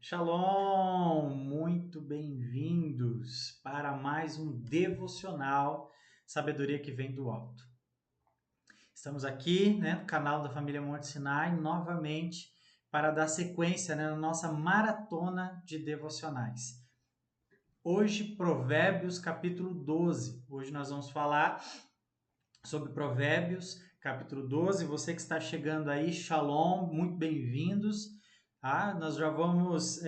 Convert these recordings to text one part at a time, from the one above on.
Shalom, muito bem-vindos para mais um devocional Sabedoria que vem do alto. Estamos aqui, no canal da família Monte Sinai, novamente para dar sequência, na nossa maratona de devocionais. Hoje, Provérbios, capítulo 12. Hoje nós vamos falar sobre Provérbios, capítulo 12. Você que está chegando aí, Shalom, muito bem-vindos. Nós já vamos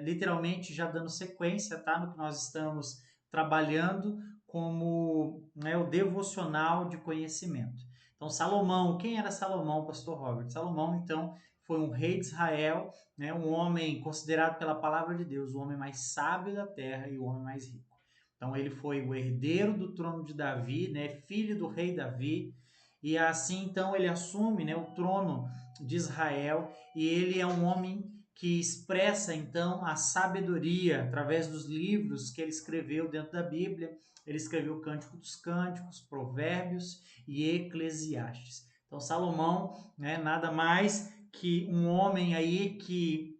literalmente já dando sequência, no que nós estamos trabalhando como o devocional de conhecimento. Então, Salomão, quem era Salomão, pastor Robert? Salomão, então, foi um rei de Israel, um homem considerado pela palavra de Deus o homem mais sábio da terra e o homem mais rico. Então, ele foi o herdeiro do trono de Davi, filho do rei Davi, e assim, então, ele assume o trono de Israel, e ele é um homem que expressa, então, a sabedoria através dos livros que ele escreveu dentro da Bíblia. Ele escreveu o Cântico dos Cânticos, Provérbios e Eclesiastes. Então, Salomão, nada mais que um homem aí que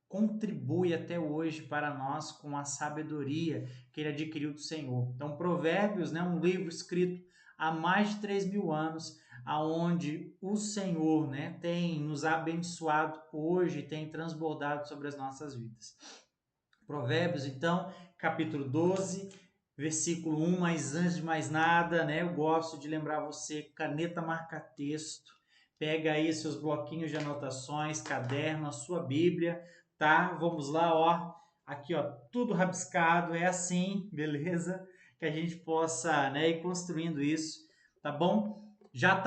contribui até hoje para nós com a sabedoria que ele adquiriu do Senhor. Então, Provérbios, um livro escrito há mais de 3.000 anos, aonde o Senhor, tem nos abençoado hoje, tem transbordado sobre as nossas vidas. Provérbios, então, capítulo 12, versículo 1, mas antes de mais nada, eu gosto de lembrar você, caneta marca-texto, pega aí seus bloquinhos de anotações, caderno, a sua Bíblia, tá? Vamos lá, ó, aqui, ó, tudo rabiscado, é assim, beleza? Que a gente possa, ir construindo isso, tá bom? Já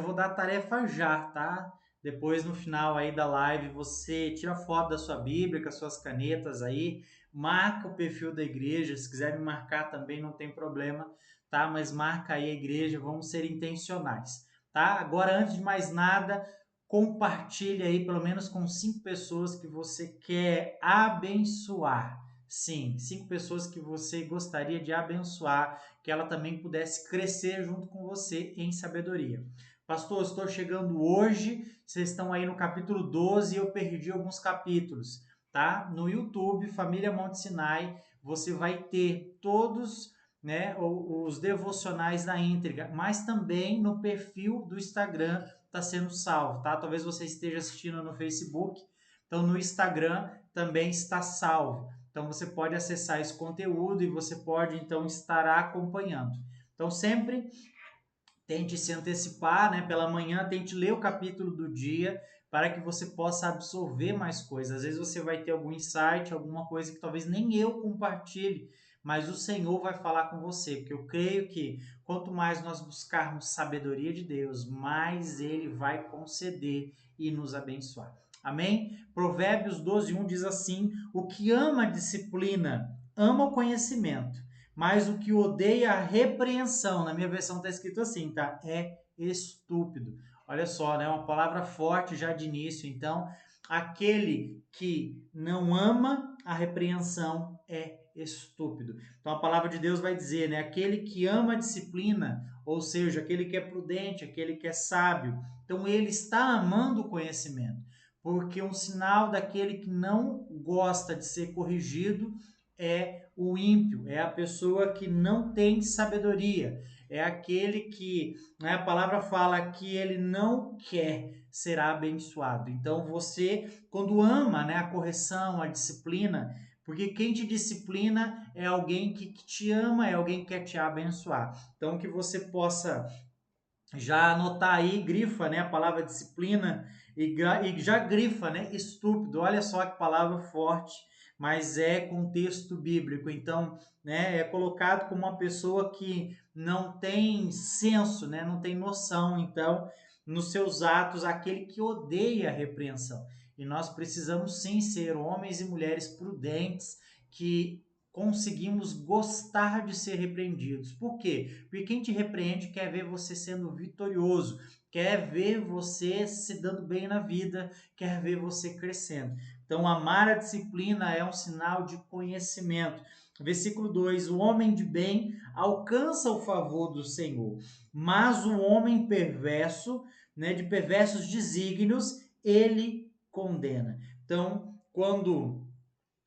vou dar a tarefa já, tá? Depois, no final aí da live, você tira foto da sua Bíblia, com as suas canetas aí, marca o perfil da igreja, se quiser me marcar também não tem problema, tá? Mas marca aí a igreja, vamos ser intencionais, tá? Agora, antes de mais nada, compartilhe aí pelo menos com 5 pessoas que você quer abençoar. Sim, 5 pessoas que você gostaria de abençoar, que ela também pudesse crescer junto com você em sabedoria. Pastor, estou chegando hoje, vocês estão aí no capítulo 12 e eu perdi alguns capítulos, tá? No YouTube, Família Monte Sinai, você vai ter todos, os devocionais na íntegra, mas também no perfil do Instagram está sendo salvo, tá? Talvez você esteja assistindo no Facebook, então no Instagram também está salvo. Então você pode acessar esse conteúdo e você pode então estar acompanhando. Então sempre tente se antecipar, pela manhã, tente ler o capítulo do dia para que você possa absorver mais coisas. Às vezes você vai ter algum insight, alguma coisa que talvez nem eu compartilhe, mas o Senhor vai falar com você, porque eu creio que quanto mais nós buscarmos sabedoria de Deus, mais Ele vai conceder e nos abençoar. Amém? Provérbios 12:1 diz assim: o que ama a disciplina, ama o conhecimento, mas o que odeia a repreensão, na minha versão está escrito assim, tá? É estúpido. Olha só, uma palavra forte já de início. Então, aquele que não ama a repreensão é estúpido. Então, a palavra de Deus vai dizer, aquele que ama a disciplina, ou seja, aquele que é prudente, aquele que é sábio, então ele está amando o conhecimento. Porque um sinal daquele que não gosta de ser corrigido é o ímpio, é a pessoa que não tem sabedoria, é aquele que, a palavra fala que ele não quer ser abençoado. Então você, quando ama, a correção, a disciplina, porque quem te disciplina é alguém que te ama, é alguém que quer te abençoar. Então que você possa já anotar aí, grifa, a palavra disciplina e já grifa, estúpido. Olha só que palavra forte, mas é contexto bíblico. Então, é colocado como uma pessoa que não tem senso, não tem noção. Então, nos seus atos, aquele que odeia a repreensão. E nós precisamos sim ser homens e mulheres prudentes que conseguimos gostar de ser repreendidos. Por quê? Porque quem te repreende quer ver você sendo vitorioso, quer ver você se dando bem na vida, quer ver você crescendo. Então, amar a disciplina é um sinal de conhecimento. Versículo 2: o homem de bem alcança o favor do Senhor, mas o homem perverso, de perversos desígnios, ele condena. Então, quando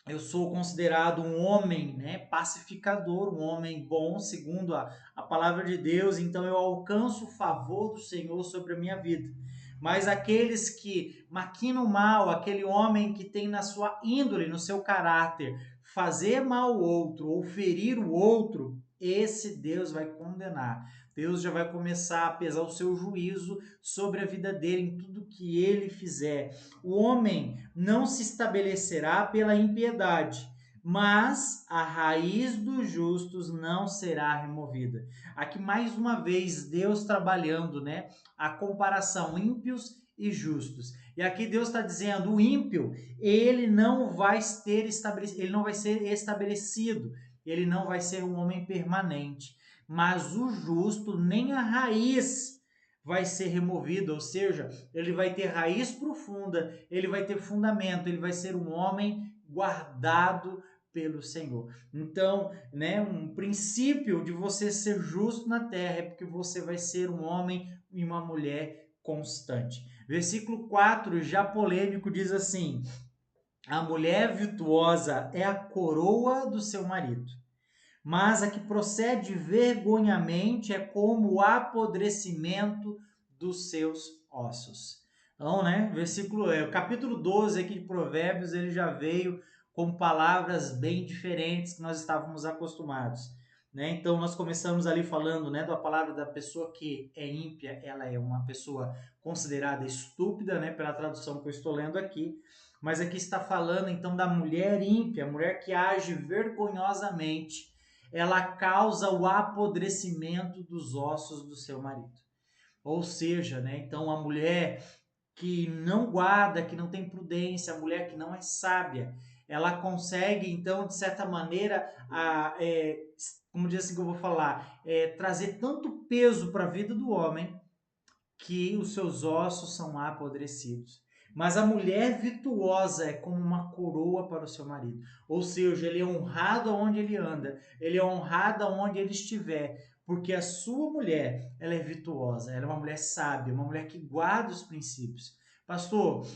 eu sou considerado um homem, né, pacificador, um homem bom, segundo a palavra de Deus, então eu alcanço o favor do Senhor sobre a minha vida. Mas aqueles que maquinam mal, aquele homem que tem na sua índole, no seu caráter, fazer mal ao outro ou ferir o outro, esse Deus vai condenar. Deus já vai começar a pesar o seu juízo sobre a vida dele, em tudo que ele fizer. O homem não se estabelecerá pela impiedade, mas a raiz dos justos não será removida. Aqui mais uma vez Deus trabalhando, né? A comparação ímpios e justos. E aqui Deus está dizendo, o ímpio, ele não vai ter ele não vai ser estabelecido, ele não vai ser um homem permanente. Mas o justo, nem a raiz vai ser removida, ou seja, ele vai ter raiz profunda, ele vai ter fundamento, ele vai ser um homem guardado pelo Senhor. Então, né, um princípio de você ser justo na terra é porque você vai ser um homem e uma mulher constante. Versículo 4, já polêmico, diz assim: a mulher virtuosa é a coroa do seu marido, mas a que procede vergonhamente é como o apodrecimento dos seus ossos. Então, né, o capítulo 12 aqui de Provérbios, ele já veio com palavras bem diferentes que nós estávamos acostumados. Né? Então, nós começamos ali falando, né, da palavra da pessoa que é ímpia, ela é uma pessoa considerada estúpida, né, pela tradução que eu estou lendo aqui. Mas aqui está falando, então, da mulher ímpia, a mulher que age vergonhosamente, ela causa o apodrecimento dos ossos do seu marido. Ou seja, né, então a mulher que não guarda, que não tem prudência, a mulher que não é sábia, ela consegue, então, de certa maneira, como diz assim que eu vou falar, trazer tanto peso para a vida do homem que os seus ossos são apodrecidos. Mas a mulher virtuosa é como uma coroa para o seu marido. Ou seja, ele é honrado aonde ele anda, ele é honrado aonde ele estiver, porque a sua mulher, ela é virtuosa, ela é uma mulher sábia, uma mulher que guarda os princípios. Pastor,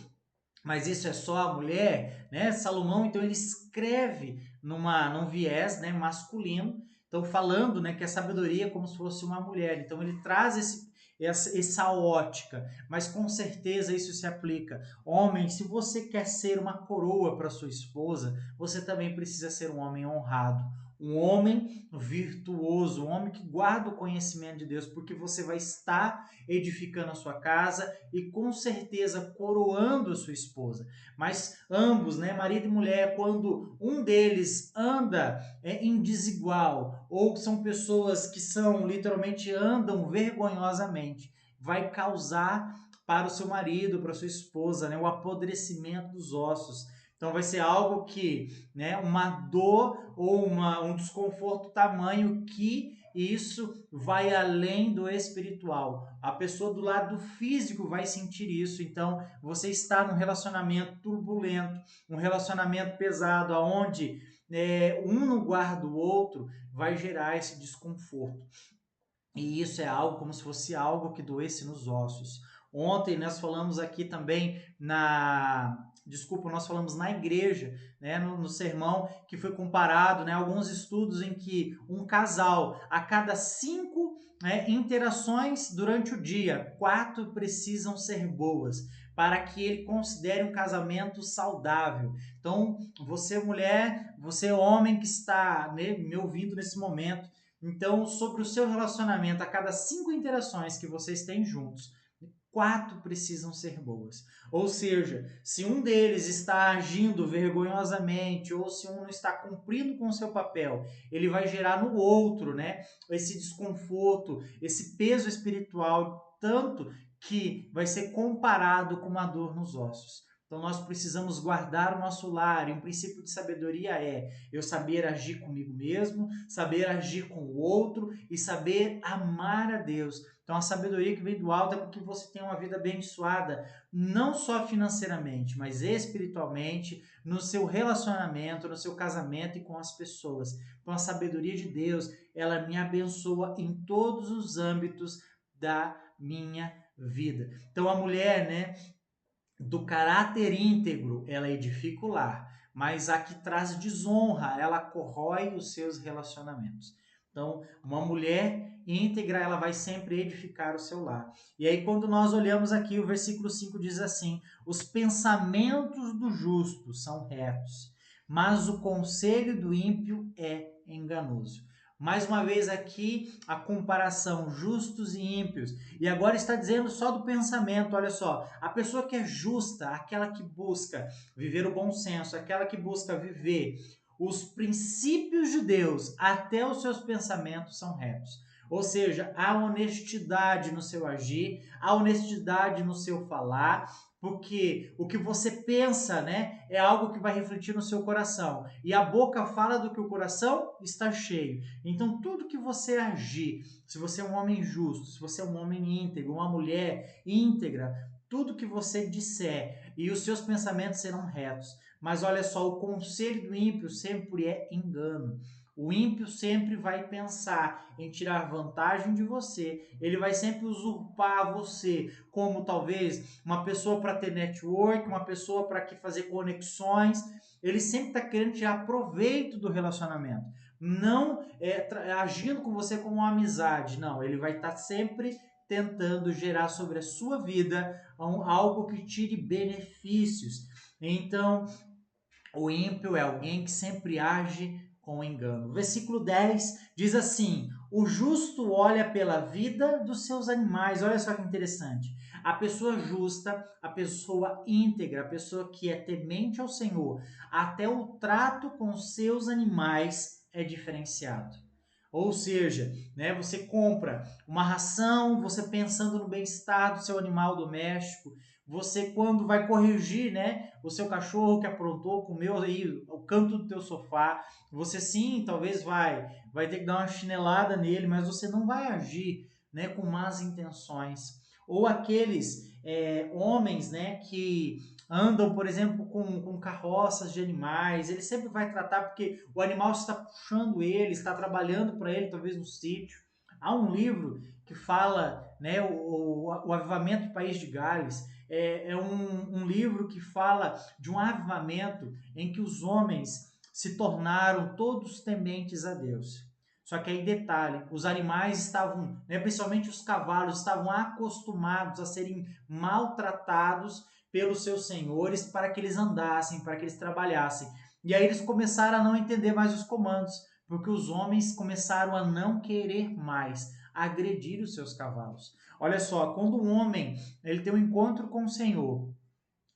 mas isso é só a mulher, né? Salomão, então, ele escreve num viés, né, masculino, então falando, né, que a sabedoria é como se fosse uma mulher. Então ele traz essa ótica, mas com certeza isso se aplica. Homem, se você quer ser uma coroa para sua esposa, você também precisa ser um homem honrado, um homem virtuoso, um homem que guarda o conhecimento de Deus, porque você vai estar edificando a sua casa e com certeza coroando a sua esposa. Mas ambos, né, marido e mulher, quando um deles anda em desigual, ou são pessoas que são literalmente andam vergonhosamente, vai causar para o seu marido, para a sua esposa, né, o apodrecimento dos ossos. Então vai ser algo que, né, uma dor ou um desconforto tamanho que isso vai além do espiritual. A pessoa do lado físico vai sentir isso. Então, você está num relacionamento turbulento, um relacionamento pesado, aonde um não guarda o outro, vai gerar esse desconforto. E isso é algo como se fosse algo que doesse nos ossos. Ontem nós falamos aqui também nós falamos na igreja, né, no sermão, que foi comparado, né, alguns estudos em que um casal, a cada 5 interações durante o dia, 4 precisam ser boas, para que ele considere um casamento saudável. Então, você mulher, você homem que está, né, me ouvindo nesse momento, então, sobre o seu relacionamento, a cada 5 interações que vocês têm juntos, 4 precisam ser boas. Ou seja, se um deles está agindo vergonhosamente ou se um não está cumprindo com o seu papel, ele vai gerar no outro, né, esse desconforto, esse peso espiritual, tanto que vai ser comparado com uma dor nos ossos. Então nós precisamos guardar o nosso lar, e um princípio de sabedoria é eu saber agir comigo mesmo, saber agir com o outro e saber amar a Deus. Então a sabedoria que vem do alto é para que você tenha uma vida abençoada, não só financeiramente, mas espiritualmente, no seu relacionamento, no seu casamento e com as pessoas. Então a sabedoria de Deus, ela me abençoa em todos os âmbitos da minha vida. Então a mulher, né, do caráter íntegro, ela edifica o lar, mas a que traz desonra, ela corrói os seus relacionamentos. Então, uma mulher íntegra, ela vai sempre edificar o seu lar. E aí, quando nós olhamos aqui, o versículo 5 diz assim: os pensamentos do justo são retos, mas o conselho do ímpio é enganoso. Mais uma vez aqui a comparação justos e ímpios. E agora está dizendo só do pensamento, olha só. A pessoa que é justa, aquela que busca viver o bom senso, aquela que busca viver os princípios de Deus, até os seus pensamentos são retos. Ou seja, há honestidade no seu agir, há honestidade no seu falar, porque o que você pensa, né, é algo que vai refletir no seu coração. E a boca fala do que o coração está cheio. Então, tudo que você agir, se você é um homem justo, se você é um homem íntegro, uma mulher íntegra, tudo que você disser e os seus pensamentos serão retos. Mas olha só, o conselho do ímpio sempre é engano. O ímpio sempre vai pensar em tirar vantagem de você. Ele vai sempre usurpar você como talvez uma pessoa para ter network, uma pessoa para fazer conexões. Ele sempre está querendo tirar proveito do relacionamento. Não agindo com você como uma amizade. Não, ele vai estar sempre tentando gerar sobre a sua vida algo que tire benefícios. Então, o ímpio é alguém que sempre age com engano. O versículo 10 diz assim: o justo olha pela vida dos seus animais. Olha só que interessante. A pessoa justa, a pessoa íntegra, a pessoa que é temente ao Senhor, até o trato com seus animais é diferenciado. Ou seja, né, você compra uma ração, você pensando no bem-estar do seu animal doméstico, você quando vai corrigir, né, o seu cachorro que aprontou, comeu aí o canto do teu sofá, você sim, talvez vai ter que dar uma chinelada nele, mas você não vai agir, né, com más intenções. Ou aqueles homens, né, que andam, por exemplo, com carroças de animais, ele sempre vai tratar porque o animal está puxando ele, está trabalhando para ele, talvez no sítio. Há um livro que fala, né, o Avivamento do País de Gales, é um livro que fala de um avivamento em que os homens se tornaram todos tementes a Deus. Só que aí detalhe, os animais estavam, né, principalmente os cavalos, estavam acostumados a serem maltratados pelos seus senhores para que eles andassem, para que eles trabalhassem. E aí eles começaram a não entender mais os comandos, porque os homens começaram a não querer mais agredir os seus cavalos. Olha só, quando um homem ele tem um encontro com o Senhor,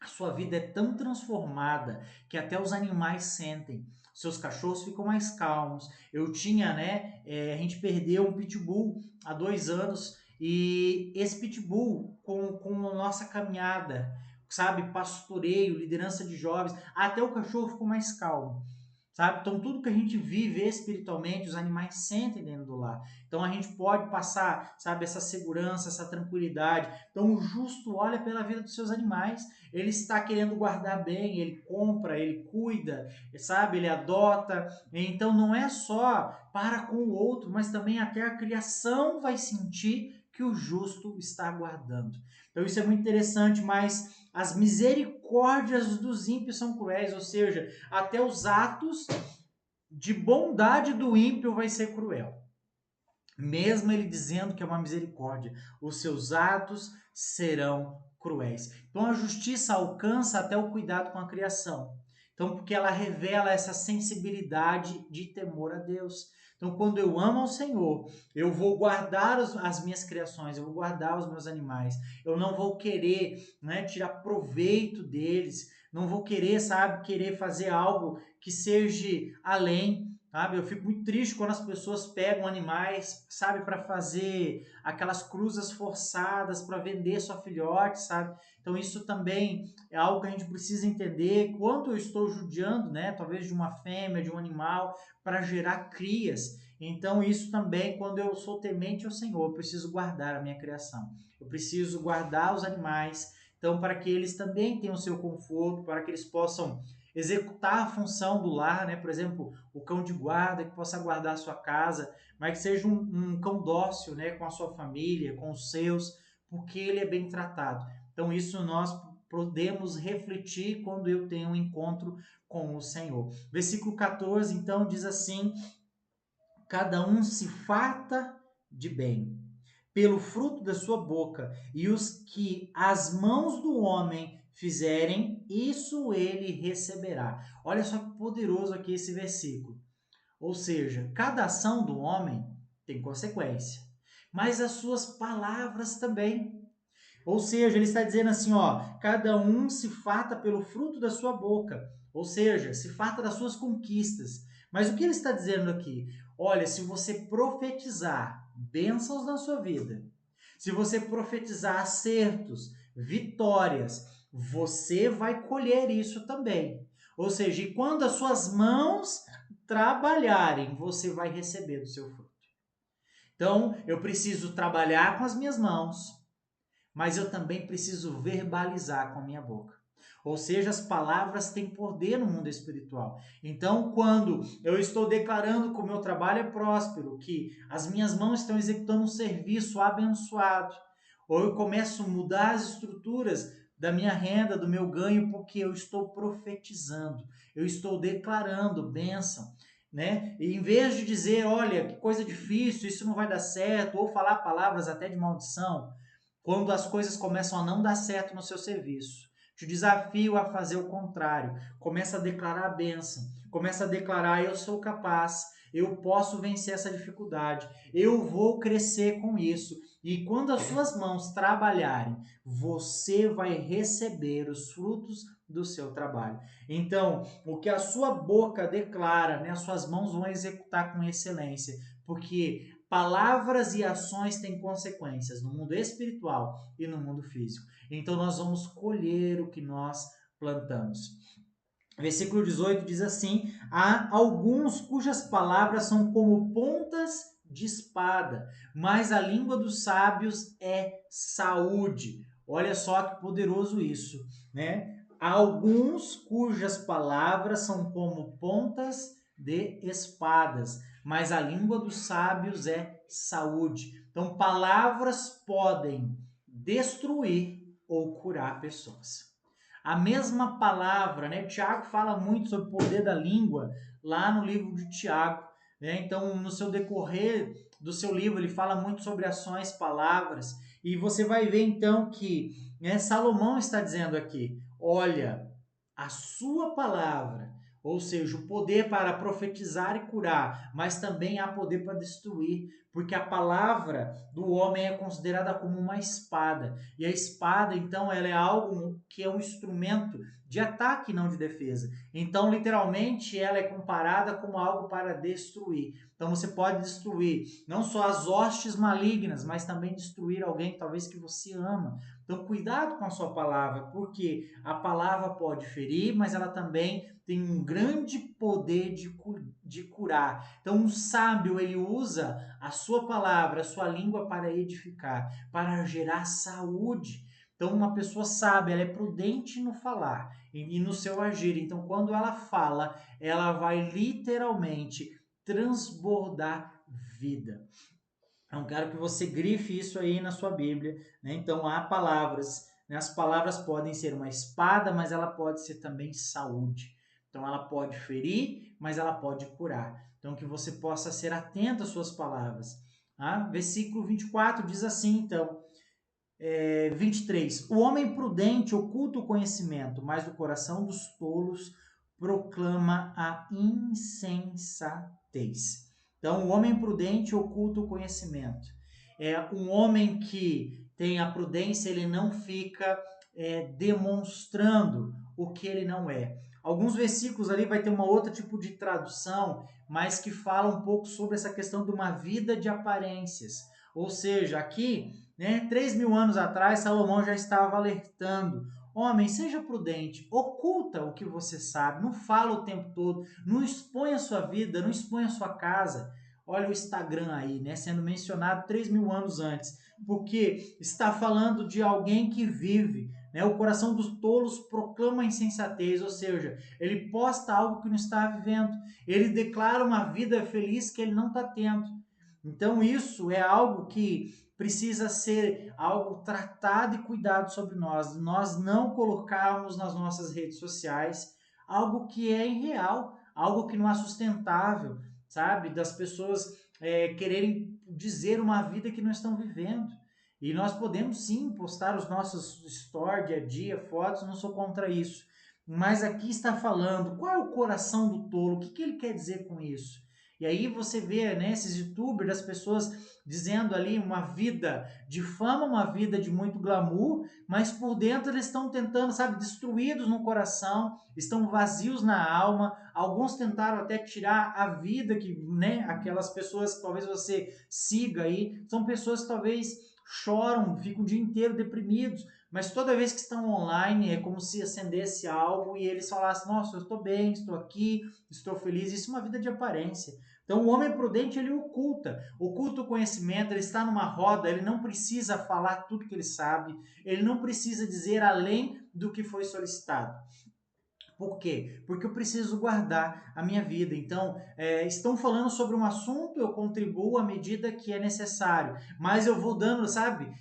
a sua vida é tão transformada que até os animais sentem. Seus cachorros ficam mais calmos. Eu tinha, né? A gente perdeu um pitbull há 2 anos e esse pitbull, com a nossa caminhada, sabe, pastoreio, liderança de jovens, até o cachorro ficou mais calmo. Sabe? Então, tudo que a gente vive espiritualmente, os animais sentem dentro do lar. Então, a gente pode passar, sabe, essa segurança, essa tranquilidade. Então, o justo olha pela vida dos seus animais. Ele está querendo guardar bem, ele compra, ele cuida, sabe? Ele adota. Então, não é só para com o outro, mas também até a criação vai sentir que o justo está guardando. Então, isso é muito interessante, mas as misericórdias dos ímpios são cruéis, ou seja, até os atos de bondade do ímpio vai ser cruel. Mesmo ele dizendo que é uma misericórdia, os seus atos serão cruéis. Então a justiça alcança até o cuidado com a criação. Então, porque ela revela essa sensibilidade de temor a Deus. Então, quando eu amo ao Senhor, eu vou guardar as minhas criações, eu vou guardar os meus animais. Eu não vou querer, né, tirar proveito deles. Não vou querer, sabe, querer fazer algo que seja além. Sabe? Eu fico muito triste quando as pessoas pegam animais, sabe, para fazer aquelas cruzas forçadas para vender sua filhote, sabe? Então isso também é algo que a gente precisa entender. Quanto eu estou judiando, né, talvez de uma fêmea, de um animal, para gerar crias. Então isso também, quando eu sou temente ao Senhor, eu preciso guardar a minha criação. Eu preciso guardar os animais, então para que eles também tenham seu conforto, para que eles possam executar a função do lar, né? Por exemplo, o cão de guarda que possa guardar a sua casa, mas que seja um cão dócil, né? Com a sua família, com os seus, porque ele é bem tratado. Então isso nós podemos refletir quando eu tenho um encontro com o Senhor. Versículo 14, então, diz assim: cada um se farta de bem pelo fruto da sua boca, e os que as mãos do homem fizerem, isso ele receberá. Olha só que poderoso aqui esse versículo. Ou seja, cada ação do homem tem consequência, mas as suas palavras também. Ou seja, ele está dizendo assim, ó, cada um se farta pelo fruto da sua boca, ou seja, se farta das suas conquistas. Mas o que ele está dizendo aqui? Olha, se você profetizar bênçãos na sua vida, se você profetizar acertos, vitórias, você vai colher isso também. Ou seja, e quando as suas mãos trabalharem, você vai receber do seu fruto. Então, eu preciso trabalhar com as minhas mãos, mas eu também preciso verbalizar com a minha boca. Ou seja, as palavras têm poder no mundo espiritual. Então, quando eu estou declarando que o meu trabalho é próspero, que as minhas mãos estão executando um serviço abençoado, ou eu começo a mudar as estruturas da minha renda, do meu ganho, porque eu estou profetizando, eu estou declarando bênção. Né? E em vez de dizer, olha, que coisa difícil, isso não vai dar certo, ou falar palavras até de maldição, quando as coisas começam a não dar certo no seu serviço, te desafio a fazer o contrário. Começa a declarar a bênção. Começa a declarar, eu sou capaz, eu posso vencer essa dificuldade, eu vou crescer com isso. E quando as suas mãos trabalharem, você vai receber os frutos do seu trabalho. Então, o que a sua boca declara, né, as suas mãos vão executar com excelência, porque palavras e ações têm consequências no mundo espiritual e no mundo físico. Então nós vamos colher o que nós plantamos. Versículo 18 diz assim: há alguns cujas palavras são como pontas de espada, mas a língua dos sábios é saúde. Olha só que poderoso isso, né? Há alguns cujas palavras são como pontas de espadas, mas a língua dos sábios é saúde. Então, palavras podem destruir ou curar pessoas. A mesma palavra, né? Tiago fala muito sobre o poder da língua lá no livro de Tiago, né? Então, no seu decorrer do seu livro, ele fala muito sobre ações, palavras, e você vai ver então que, né, Salomão está dizendo aqui: olha, a sua palavra, ou seja, o poder para profetizar e curar, mas também há poder para destruir, porque a palavra do homem é considerada como uma espada. E a espada, então, ela é algo que é um instrumento de ataque, não de defesa. Então, literalmente, ela é comparada como algo para destruir. Então, você pode destruir não só as hostes malignas, mas também destruir alguém, talvez, que você ama. Então, cuidado com a sua palavra, porque a palavra pode ferir, mas ela também tem um grande poder de curar. Então, um sábio, ele usa a sua palavra, a sua língua para edificar, para gerar saúde. Então, uma pessoa sábia, ela é prudente no falar e no seu agir. Então, quando ela fala, ela vai literalmente transbordar vida. Então, quero que você grife isso aí na sua Bíblia, né? Então, há palavras, né? As palavras podem ser uma espada, mas ela pode ser também saúde. Então, ela pode ferir, mas ela pode curar. Então, que você possa ser atento às suas palavras. Ah? Versículo 24 diz assim, então, 23. O homem prudente oculta o conhecimento, mas o coração dos tolos proclama a insensatez. Então, o homem prudente oculta o conhecimento. Um homem que tem a prudência, ele não fica demonstrando o que ele não é. Alguns versículos ali vai ter uma outra tipo de tradução, mas que fala um pouco sobre essa questão de uma vida de aparências. Ou seja, aqui, né, 3.000 anos atrás, Salomão já estava alertando: homem, seja prudente, oculta o que você sabe, não fala o tempo todo, não expõe a sua vida, não expõe a sua casa. Olha o Instagram aí, né, sendo mencionado 3.000 anos antes, porque está falando de alguém que vive, né, o coração dos tolos proclama a insensatez, ou seja, ele posta algo que não está vivendo, ele declara uma vida feliz que ele não está tendo. Então isso é algo que precisa ser algo tratado e cuidado sobre nós não colocarmos nas nossas redes sociais algo que é irreal, algo que não é sustentável, sabe? Das pessoas quererem dizer uma vida que não estão vivendo. E nós podemos sim postar os nossos stories dia a dia, fotos, não sou contra isso. Mas aqui está falando, qual é o coração do tolo? O que ele quer dizer com isso? E aí você vê, né, esses youtubers, as pessoas dizendo ali uma vida de fama, uma vida de muito glamour, mas por dentro eles estão tentando, sabe, destruídos no coração, estão vazios na alma. Alguns tentaram até tirar a vida que, né, aquelas pessoas que talvez você siga aí, são pessoas que talvez choram, ficam o dia inteiro deprimidos, mas toda vez que estão online é como se acendesse algo e eles falassem, nossa, eu estou bem, estou aqui, estou feliz. Isso é uma vida de aparência. Então o homem prudente, ele oculta o conhecimento, ele está numa roda, ele não precisa falar tudo que ele sabe, ele não precisa dizer além do que foi solicitado. Por quê? Porque eu preciso guardar a minha vida. Então, estão falando sobre um assunto, eu contribuo à medida que é necessário. Mas eu vou dando, sabe,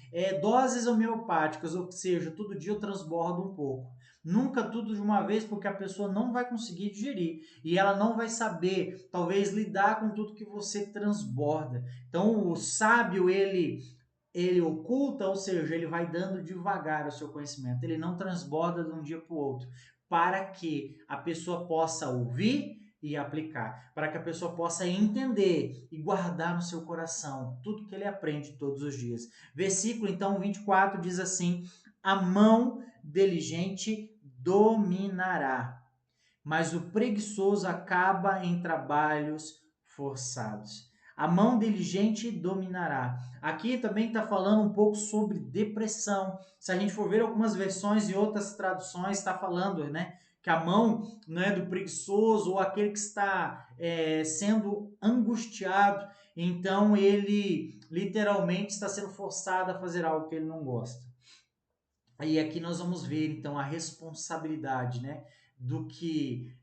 doses homeopáticas, ou seja, todo dia eu transbordo um pouco. Nunca tudo de uma vez, porque a pessoa não vai conseguir digerir. E ela não vai saber, talvez, lidar com tudo que você transborda. Então, o sábio, ele oculta, ou seja, ele vai dando devagar o seu conhecimento. Ele não transborda de um dia para o outro, para que a pessoa possa ouvir e aplicar, para que a pessoa possa entender e guardar no seu coração tudo que ele aprende todos os dias. Versículo então 24 diz assim: a mão diligente dominará, mas o preguiçoso acaba em trabalhos forçados. A mão diligente dominará. Aqui também está falando um pouco sobre depressão. Se a gente for ver algumas versões e outras traduções, está falando, né, que a mão, né, do preguiçoso ou aquele que está sendo angustiado, então ele literalmente está sendo forçado a fazer algo que ele não gosta. E aqui nós vamos ver então a responsabilidade, né,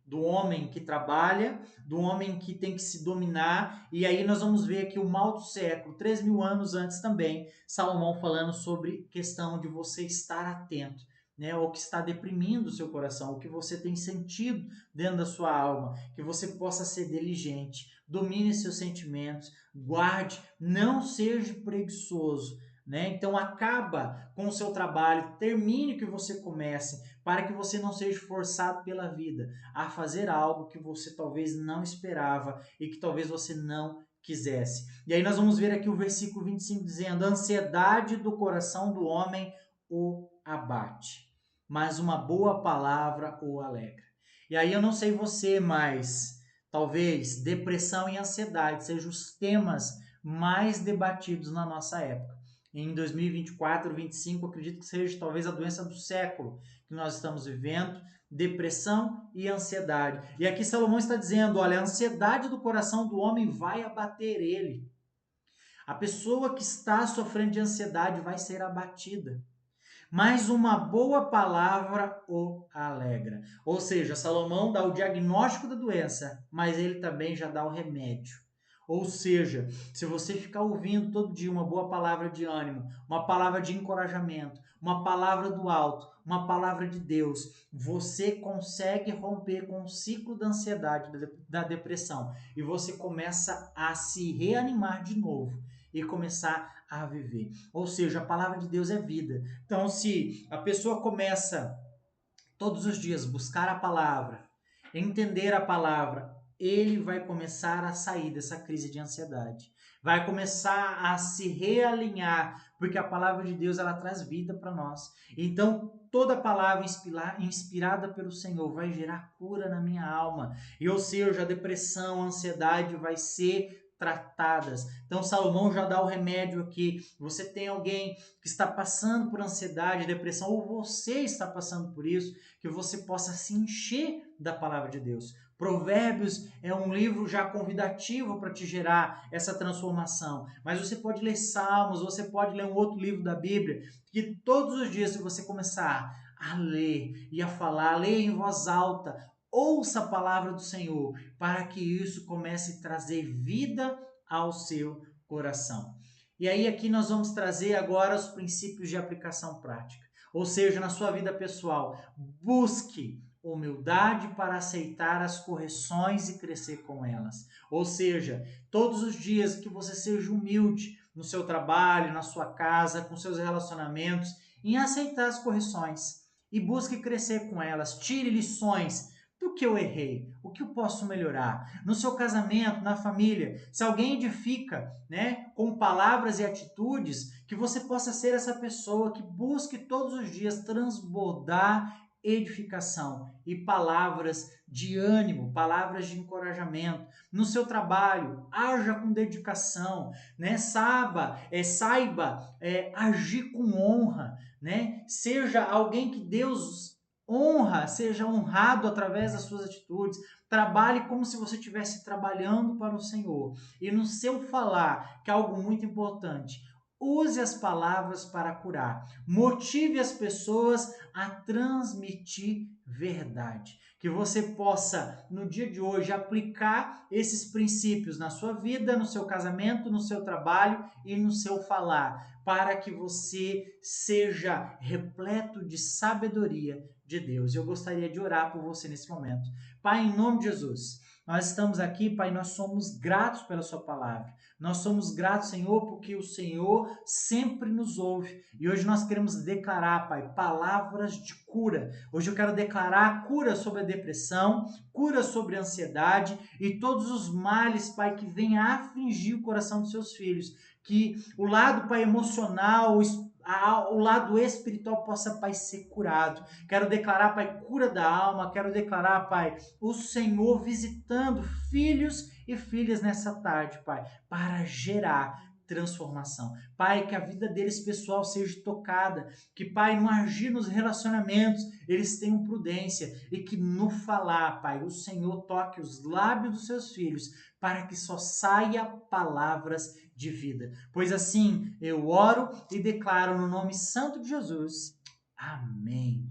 do homem que trabalha, do homem que tem que se dominar. E aí nós vamos ver aqui o mal do século, 3.000 anos antes também, Salomão falando sobre questão de você estar atento, né, o que está deprimindo o seu coração, o que você tem sentido dentro da sua alma, que você possa ser diligente, domine seus sentimentos, guarde, não seja preguiçoso, né? Então acaba com o seu trabalho, termine o que você comece, para que você não seja forçado pela vida a fazer algo que você talvez não esperava e que talvez você não quisesse. E aí nós vamos ver aqui o versículo 25 dizendo: a ansiedade do coração do homem o abate, mas uma boa palavra o alegra. E aí eu não sei você, mas talvez depressão e ansiedade sejam os temas mais debatidos na nossa época. Em 2024, 2025, acredito que seja talvez a doença do século que nós estamos vivendo, depressão e ansiedade. E aqui Salomão está dizendo, olha, a ansiedade do coração do homem vai abater ele. A pessoa que está sofrendo de ansiedade vai ser abatida. Mas uma boa palavra o alegra. Ou seja, Salomão dá o diagnóstico da doença, mas ele também já dá o remédio. Ou seja, se você ficar ouvindo todo dia uma boa palavra de ânimo, uma palavra de encorajamento, uma palavra do alto, uma palavra de Deus, você consegue romper com o ciclo da ansiedade, da depressão, e você começa a se reanimar de novo e começar a viver. Ou seja, a palavra de Deus é vida. Então, se a pessoa começa todos os dias buscar a palavra, entender a palavra, ele vai começar a sair dessa crise de ansiedade. Vai começar a se realinhar, porque a palavra de Deus ela traz vida para nós. Então, toda palavra inspirada pelo Senhor vai gerar cura na minha alma. E ou seja, a depressão, a ansiedade vai ser tratadas. Então Salomão já dá o remédio aqui. Você tem alguém que está passando por ansiedade, depressão, ou você está passando por isso, que você possa se encher da palavra de Deus. Provérbios é um livro já convidativo para te gerar essa transformação. Mas você pode ler Salmos, você pode ler um outro livro da Bíblia, que todos os dias, se você começar a ler e a falar, ler em voz alta, ouça a palavra do Senhor, para que isso comece a trazer vida ao seu coração. E aí aqui nós vamos trazer agora os princípios de aplicação prática. Ou seja, na sua vida pessoal, busque humildade para aceitar as correções e crescer com elas. Ou seja, todos os dias que você seja humilde no seu trabalho, na sua casa, com seus relacionamentos, em aceitar as correções e busque crescer com elas. Tire lições do que eu errei, o que eu posso melhorar. No seu casamento, na família, se alguém edifica, né, com palavras e atitudes, que você possa ser essa pessoa que busque todos os dias transbordar edificação e palavras de ânimo, palavras de encorajamento. No seu trabalho, haja com dedicação, né? Saiba agir com honra, né? Seja alguém que Deus honra, seja honrado através das suas atitudes. Trabalhe como se você estivesse trabalhando para o Senhor. E no seu falar, que é algo muito importante, use as palavras para curar. Motive as pessoas a transmitir verdade. Que você possa, no dia de hoje, aplicar esses princípios na sua vida, no seu casamento, no seu trabalho e no seu falar, para que você seja repleto de sabedoria de Deus. Eu gostaria de orar por você nesse momento. Pai, em nome de Jesus, nós estamos aqui, Pai, nós somos gratos pela sua palavra. Nós somos gratos, Senhor, porque o Senhor sempre nos ouve. E hoje nós queremos declarar, Pai, palavras de cura. Hoje eu quero declarar cura sobre a depressão, cura sobre a ansiedade e todos os males, Pai, que vêm a afligir o coração dos seus filhos. Que o lado, Pai, emocional, o lado espiritual possa, Pai, ser curado. Quero declarar, Pai, cura da alma. Quero declarar, Pai, o Senhor visitando filhos e filhas nessa tarde, Pai, para gerar transformação. Pai, que a vida deles pessoal seja tocada, que, Pai, no agir nos relacionamentos, eles tenham prudência e que no falar, Pai, o Senhor toque os lábios dos seus filhos para que só saia palavras de vida. Pois assim eu oro e declaro no nome santo de Jesus. Amém.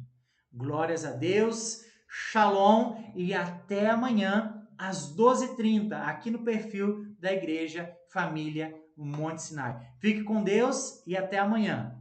Glórias a Deus. Shalom e até amanhã às 12h30 aqui no perfil da Igreja Família Monte Sinai. Fique com Deus e até amanhã.